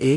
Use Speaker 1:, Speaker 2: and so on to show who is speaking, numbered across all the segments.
Speaker 1: 1،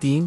Speaker 1: 3،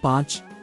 Speaker 1: 5،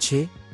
Speaker 1: 6،